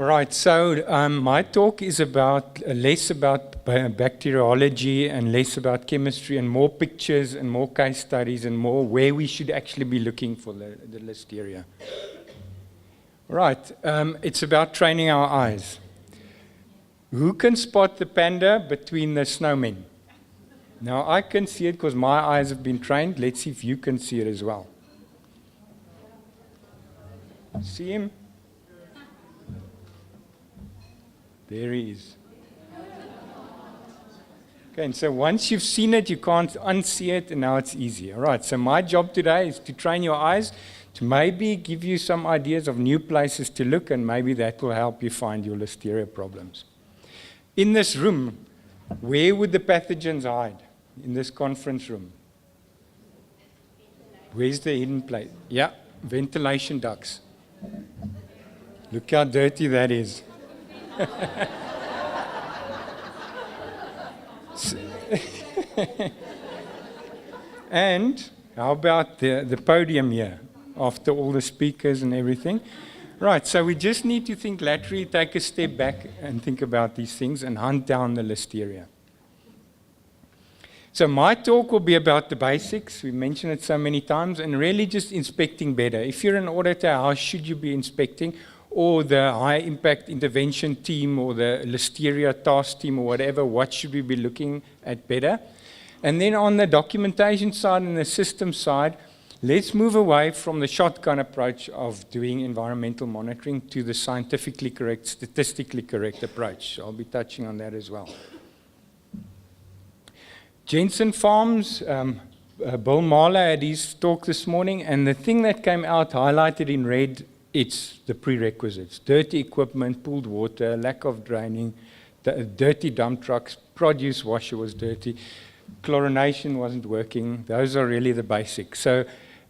Right, so my talk is about less about bacteriology and less about chemistry and more pictures and more case studies and more where we should actually be looking for the Listeria. Right, it's about training our eyes. Who can spot the panda between the snowmen? Now I can see it because my eyes have been trained. Let's see if you can see it as well. See him? There he is. Okay, and so once you've seen it, you can't unsee it, and now it's easy. All right, so my job today is to train your eyes, to maybe give you some ideas of new places to look, and maybe that will help you find your Listeria problems. In this room, where would the pathogens hide? In this conference room? Where's the hidden place? Yeah, ventilation ducts. Look how dirty that is. And how about the podium here, after all the speakers and everything? Right, so we just need to think laterally, take a step back and think about these things and hunt down the Listeria. So my talk will be about the basics. We mentioned it so many times, and really just inspecting better. If you're an auditor, how should you be inspecting? Or the high-impact intervention team or the Listeria task team or whatever, what should we be looking at better? And then on the documentation side and the system side, let's move away from the shotgun approach of doing environmental monitoring to the scientifically correct, statistically correct approach. I'll be touching on that as well. Jensen Farms, Bill Mahler had his talk this morning, and the thing that came out highlighted in red, it's the prerequisites. Dirty equipment, pooled water, lack of draining, dirty dump trucks, produce washer was dirty, chlorination wasn't working. Those are really the basics. So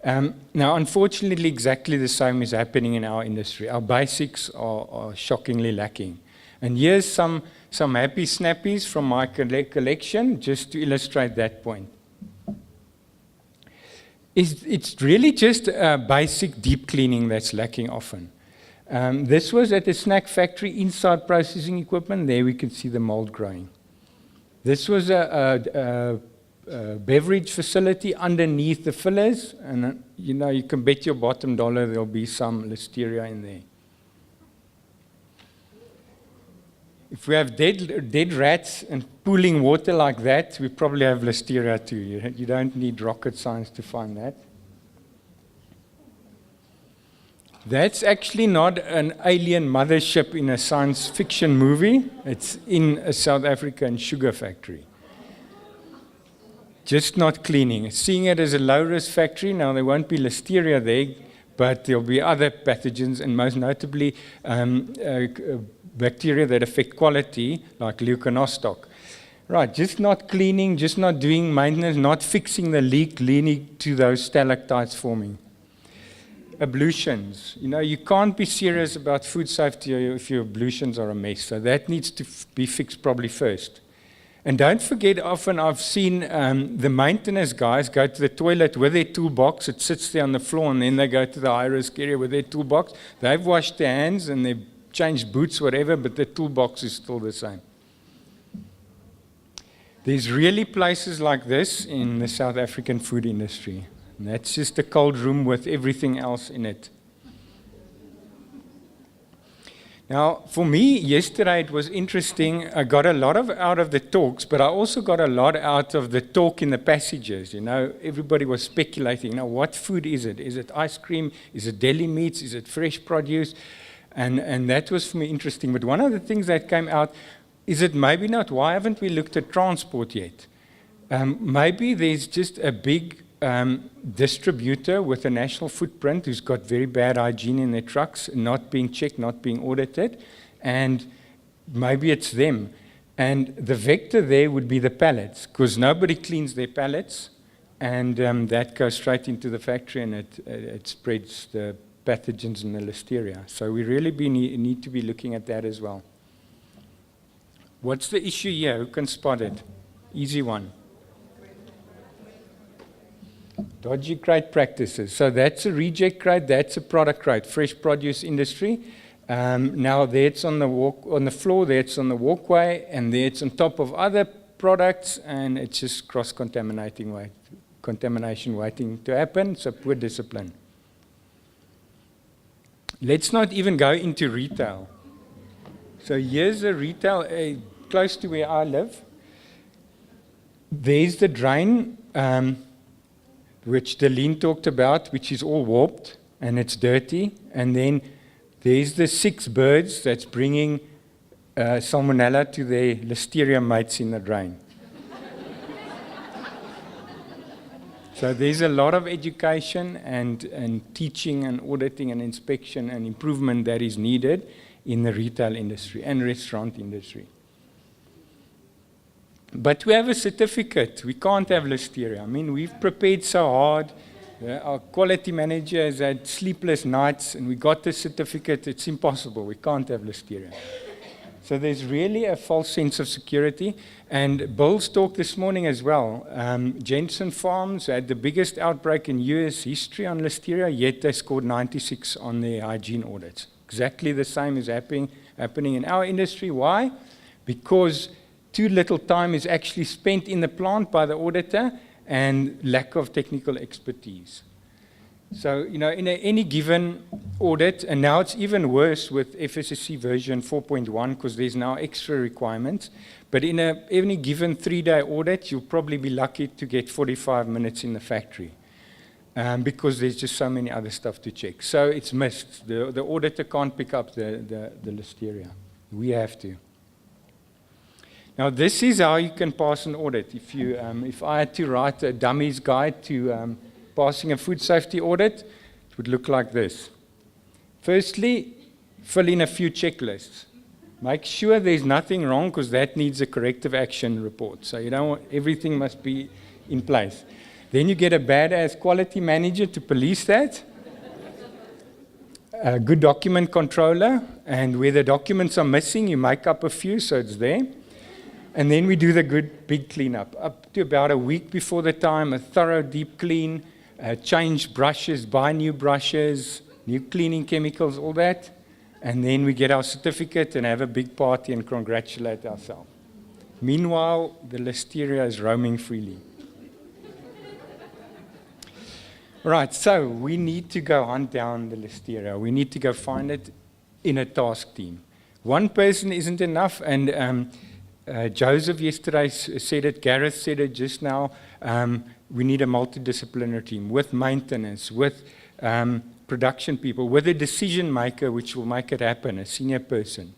now, unfortunately, exactly the same is happening in our industry. Our basics are shockingly lacking. And here's some happy snappies from my collection, just to illustrate that point. It's really just basic deep cleaning that's lacking often. This was at a snack factory inside processing equipment. There we can see the mold growing. This was a beverage facility underneath the fillers, and you can bet your bottom dollar there'll be some Listeria in there. If we have dead rats and pooling water like that, we probably have Listeria too. You don't need rocket science to find that. That's actually not an alien mothership in a science fiction movie. It's in a South African sugar factory. Just not cleaning. Seeing it as a low-risk factory, now there won't be Listeria there, but there'll be other pathogens, and most notably bacteria that affect quality, like leuconostoc. Right, just not cleaning, just not doing maintenance, not fixing the leak, leading to those stalactites forming. Ablutions. You can't be serious about food safety if your ablutions are a mess, so that needs to be fixed probably first. And don't forget, often I've seen the maintenance guys go to the toilet with their toolbox. It sits there on the floor, and then they go to the high-risk area with their toolbox. They've washed their hands, and they've changed boots, whatever, but the toolbox is still the same. There's really places like this in the South African food industry. And that's just a cold room with everything else in it. Now, for me, yesterday it was interesting. I got a lot out of the talks, but I also got a lot out of the talk in the passages. Everybody was speculating. Now, what food is it? Is it ice cream? Is it deli meats? Is it fresh produce? And that was for me interesting. But one of the things that came out is it maybe not. Why haven't we looked at transport yet? Maybe there's just a big distributor with a national footprint who's got very bad hygiene in their trucks, not being checked, not being audited, and maybe it's them. And the vector there would be the pallets, because nobody cleans their pallets, and that goes straight into the factory, and it spreads the pathogens and the Listeria. So we really need to be looking at that as well. What's the issue here? Who can spot it? Easy one. Dodgy crate practices. So that's a reject crate, that's a product crate, fresh produce industry. Now there it's on the floor, there it's on the walkway, and there it's on top of other products, and it's just contamination waiting to happen, so poor discipline. Let's not even go into retail. So here's a retail close to where I live. There's the drain, which Deline talked about, which is all warped and it's dirty. And then there's the 6 birds that's bringing salmonella to their Listeria mates in the drain. So there's a lot of education and teaching and auditing and inspection and improvement that is needed in the retail industry and restaurant industry. But we have a certificate. We can't have Listeria. I mean, we've prepared so hard. Our quality manager has had sleepless nights, and we got the certificate. It's impossible. We can't have Listeria. So there's really a false sense of security. And Bill's talk this morning as well. Jensen Farms had the biggest outbreak in US history on Listeria, yet they scored 96 on their hygiene audits. Exactly the same is happening in our industry. Why? Because too little time is actually spent in the plant by the auditor and lack of technical expertise. So, in any given audit, and now it's even worse with FSSC version 4.1 because there's now extra requirements, but in any given 3-day audit, you'll probably be lucky to get 45 minutes in the factory because there's just so many other stuff to check. So it's missed. The auditor can't pick up the Listeria. We have to. Now, this is how you can pass an audit. If I had to write a dummy's guide to passing a food safety audit, it would look like this. Firstly, fill in a few checklists. Make sure there's nothing wrong because that needs a corrective action report. So everything must be in place. Then you get a badass quality manager to police that. A good document controller, and where the documents are missing, you make up a few so it's there. And then we do the good big cleanup. Up to about a week before the time, a thorough deep clean, change brushes, buy new brushes, new cleaning chemicals, all that. And then we get our certificate and have a big party and congratulate ourselves. Meanwhile, the Listeria is roaming freely. Right, so we need to go hunt down the Listeria. We need to go find it in a task team. One person isn't enough, and Joseph yesterday said it, Gareth said it just now, we need a multidisciplinary team with maintenance, with production people, with a decision maker which will make it happen, a senior person.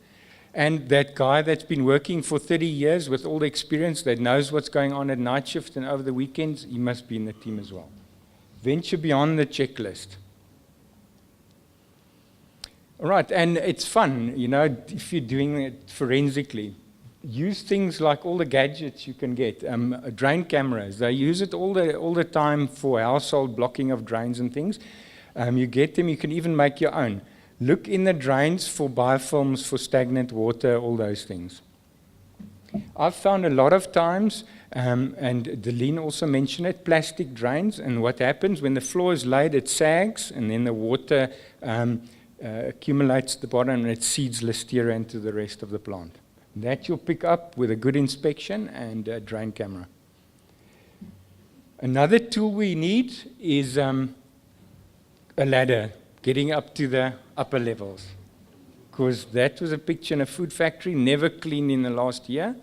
And that guy that's been working for 30 years with all the experience, that knows what's going on at night shift and over the weekends, he must be in the team as well. Venture beyond the checklist. All right, and it's fun, if you're doing it forensically. Use things like all the gadgets you can get. Drain cameras, they use it all the time for household blocking of drains and things. You get them, you can even make your own. Look in the drains for biofilms, for stagnant water, all those things. I've found a lot of times, and Deline also mentioned it, plastic drains, and what happens when the floor is laid, it sags, and then the water accumulates at the bottom, and it seeds Listeria into the rest of the plant. That you'll pick up with a good inspection and a drain camera. Another tool we need is a ladder, getting up to the upper levels. Because that was a picture in a food factory, never cleaned in the last year.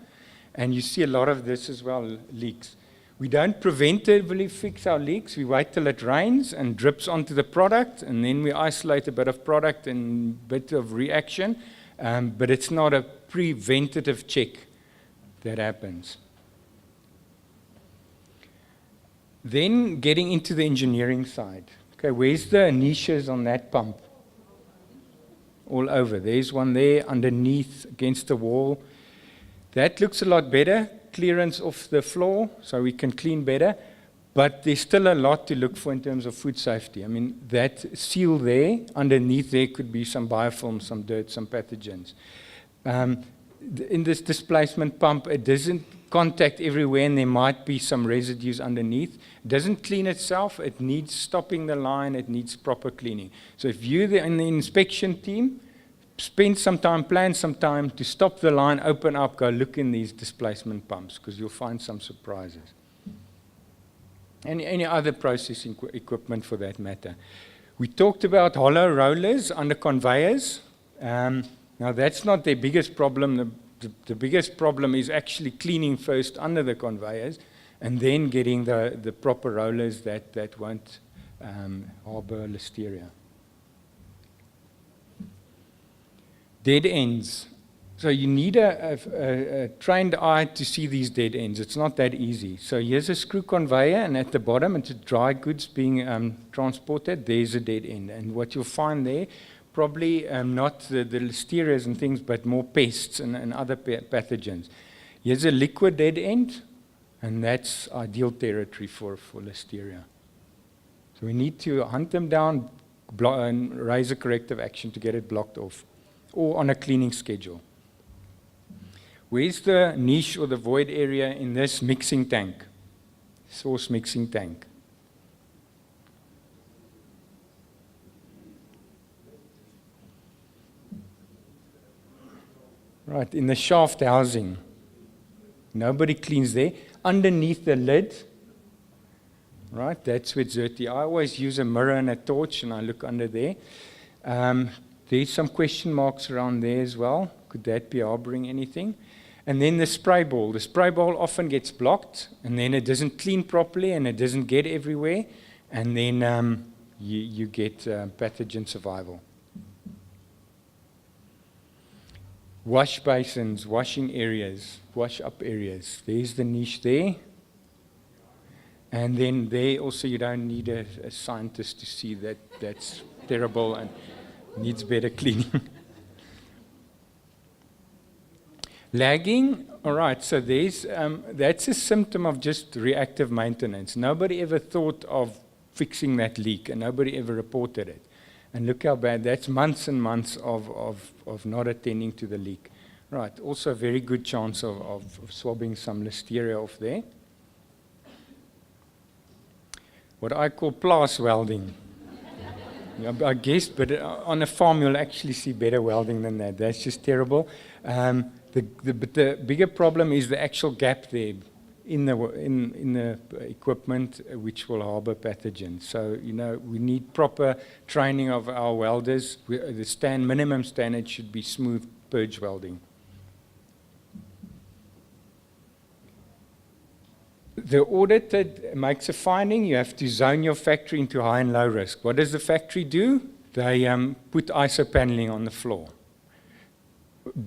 And you see a lot of this as well, leaks. We don't preventively fix our leaks. We wait till it rains and drips onto the product, and then we isolate a bit of product and a bit of reaction. But it's not a preventative check that happens. Then getting into the engineering side. Okay, where's the niches on that pump? All over. There's one there underneath against the wall. That looks a lot better. Clearance off the floor, so we can clean better. But there's still a lot to look for in terms of food safety. I mean, that seal there, underneath there could be some biofilm, some dirt, some pathogens. In this displacement pump, it doesn't contact everywhere, and there might be some residues underneath. It doesn't clean itself. It needs stopping the line. It needs proper cleaning. So if you're in the inspection team, spend some time, plan some time to stop the line, open up, go look in these displacement pumps, because you'll find some surprises. Any other processing equipment for that matter. We talked about hollow rollers under conveyors. Now that's not their biggest problem. The biggest problem is actually cleaning first under the conveyors and then getting the proper rollers that won't harbor Listeria. Dead ends. So you need a trained eye to see these dead ends. It's not that easy. So here's a screw conveyor, and at the bottom, it's dry goods being transported. There's a dead end. And what you'll find there, probably not the Listerias and things, but more pests and other pathogens. Here's a liquid dead end, and that's ideal territory for Listeria. So we need to hunt them down and raise a corrective action to get it blocked off, or on a cleaning schedule. Where's the niche or the void area in this mixing tank, source mixing tank? Right, in the shaft housing. Nobody cleans there. Underneath the lid, right, that's where it's dirty. I always use a mirror and a torch and I look under there. There's some question marks around there as well. Could that be harboring anything? And then the spray ball. The spray ball often gets blocked, and then it doesn't clean properly, and it doesn't get everywhere, and then you get pathogen survival. Wash basins, washing areas, wash up areas. There's the niche there. And then there also you don't need a scientist to see that that's terrible and needs better cleaning. Lagging, all right, so that's a symptom of just reactive maintenance. Nobody ever thought of fixing that leak, and nobody ever reported it. And look how bad, that's months and months of not attending to the leak. Right, also a very good chance of swabbing some Listeria off there. What I call plass welding. I guess, but on a farm you'll actually see better welding than that. That's just terrible. The bigger problem is the actual gap there in the equipment which will harbor pathogens. So, we need proper training of our welders. The minimum standard should be smooth purge welding. The auditor makes a finding. You have to zone your factory into high and low risk. What does the factory do? They put ISO paneling on the floor.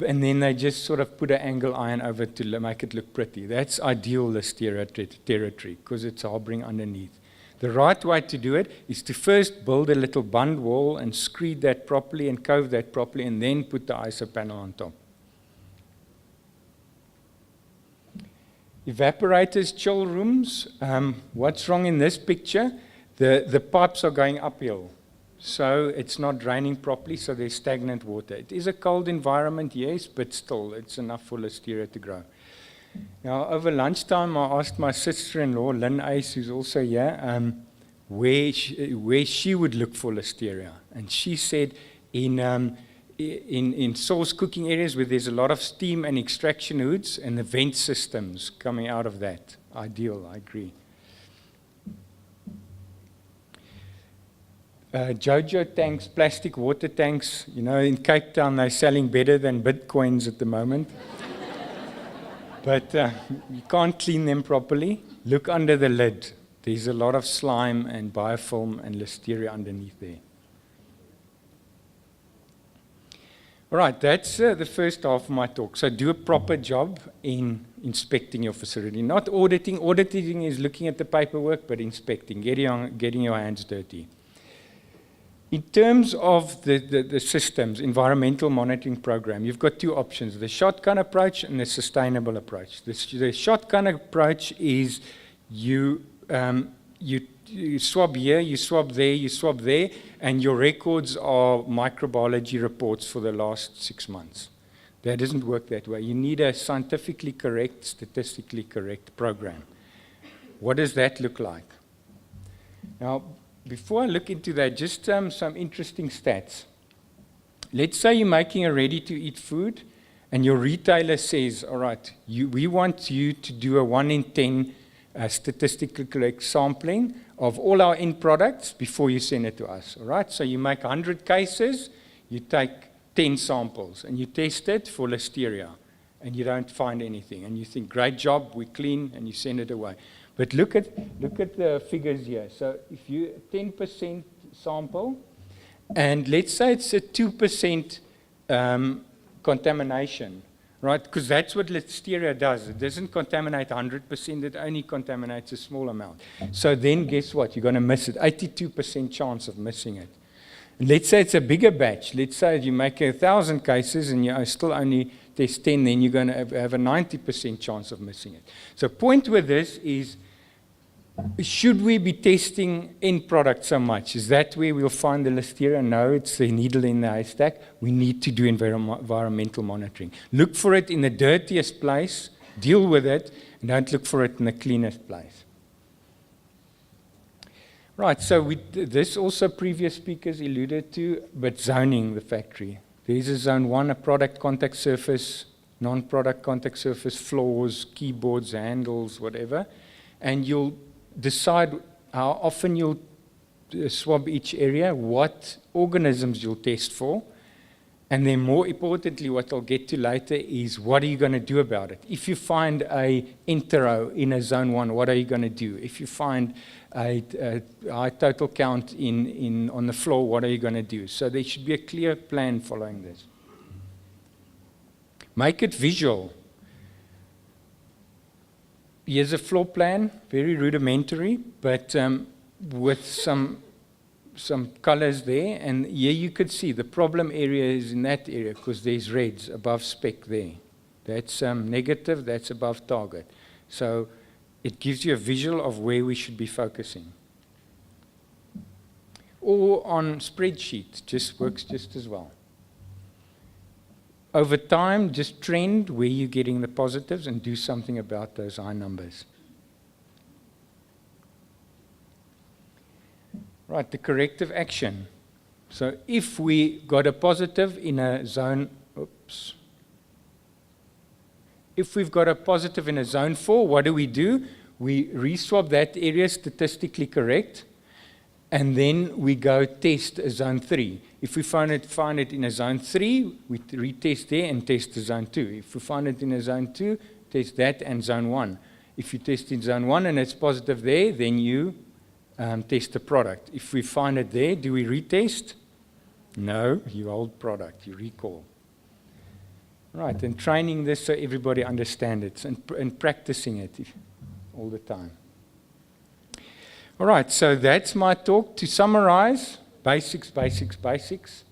And then they just sort of put an angle iron over to make it look pretty. That's ideal Listeria territory because it's harboring underneath. The right way to do it is to first build a little bund wall and screed that properly and cove that properly, and then put the ISO panel on top. Evaporators, chill rooms. What's wrong in this picture? The pipes are going uphill. So it's not draining properly, so there's stagnant water. It is a cold environment, yes, but still, it's enough for Listeria to grow. Now, over lunchtime, I asked my sister-in-law, Lynn Ace, who's also here, where she would look for Listeria. And she said in sauce cooking areas where there's a lot of steam and extraction hoods and the vent systems coming out of that. Ideal, I agree. Jojo tanks, plastic water tanks, in Cape Town they're selling better than Bitcoins at the moment. But you can't clean them properly. Look under the lid. There's a lot of slime and biofilm and Listeria underneath there. All right, that's the first half of my talk. So do a proper job in inspecting your facility. Not auditing. Auditing is looking at the paperwork, but inspecting, getting your hands dirty. In terms of the systems, environmental monitoring program, you've got two options, the shotgun approach and the sustainable approach. The shotgun approach is you swab here, you swab there, and your records are microbiology reports for the last 6 months. That doesn't work that way. You need a scientifically correct, statistically correct program. What does that look like? Now, before I look into that, just some interesting stats. let's say you're making a ready-to-eat food, and your retailer says, all right, we want you to do a 1 in 10 statistically correct sampling of all our end products before you send it to us. All right, so you make 100 cases, you take 10 samples, and you test it for Listeria, and you don't find anything, and you think, great job, we're clean, and you send it away. But look at the figures here. So if you 10% sample, and let's say it's a 2% contamination, right? Because that's what Listeria does. It doesn't contaminate 100%, it only contaminates a small amount. So then guess what? You're going to miss it. 82% chance of missing it. And let's say it's a bigger batch. Let's say you make 1,000 cases and you still only test 10, then you're going to have a 90% chance of missing it. So point with this is, should we be testing end product so much? Is that where we'll find the Listeria? No, it's the needle in the haystack. We need to do environmental monitoring. Look for it in the dirtiest place, deal with it, and don't look for it in the cleanest place. Right, so this also previous speakers alluded to, but zoning the factory. There's a zone 1, a product contact surface, non-product contact surface, floors, keyboards, handles, whatever, and you'll decide how often you'll swab each area, what organisms you'll test for, and then more importantly, what I'll get to later is what are you going to do about it? If you find a entero in a zone 1, what are you going to do? If you find a high total count on the floor, what are you going to do? So there should be a clear plan following this. Make it visual. Here's a floor plan, very rudimentary, but with some colors there. And here you could see the problem area is in that area because there's reds above spec there. That's negative, that's above target. So it gives you a visual of where we should be focusing. Or on spreadsheet, just works just as well. Over time, just trend where you're getting the positives and do something about those high numbers. Right, the corrective action. So if we got a positive in a zone, if we've got a positive in a zone 4, what do? We reswab that area statistically correct, and then we go test a zone 3. If we find it in a zone 3, we retest there and test the zone 2. If we find it in a zone 2, test that and zone 1. If you test in zone 1 and it's positive there, then you test the product. If we find it there, do we retest? No, you hold product, you recall. Right, and training this so everybody understands it and practicing it all the time. All right, so that's my talk. To summarize, basics, basics, basics.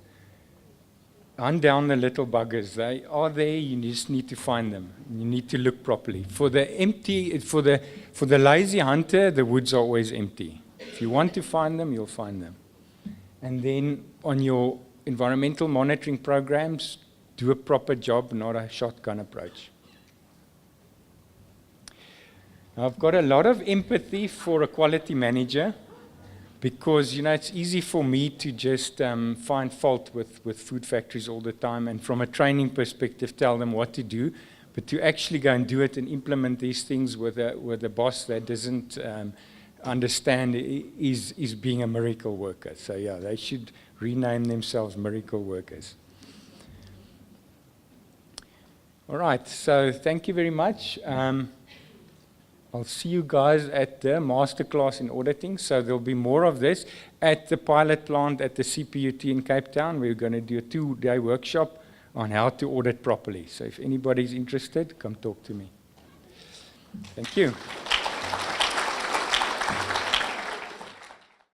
Hunt down the little buggers. They are there, you just need to find them. You need to look properly. For the lazy hunter, the woods are always empty. If you want to find them, you'll find them. And then on your environmental monitoring programs, do a proper job, not a shotgun approach. Now, I've got a lot of empathy for a quality manager because, it's easy for me to just find fault with food factories all the time and from a training perspective tell them what to do, but to actually go and do it and implement these things with a boss that doesn't understand is being a miracle worker. So yeah, they should rename themselves miracle workers. All right, so thank you very much. I'll see you guys at the masterclass in auditing. So there'll be more of this at the pilot plant at the CPUT in Cape Town. We're going to do a 2-day workshop on how to audit properly. So if anybody's interested, come talk to me. Thank you.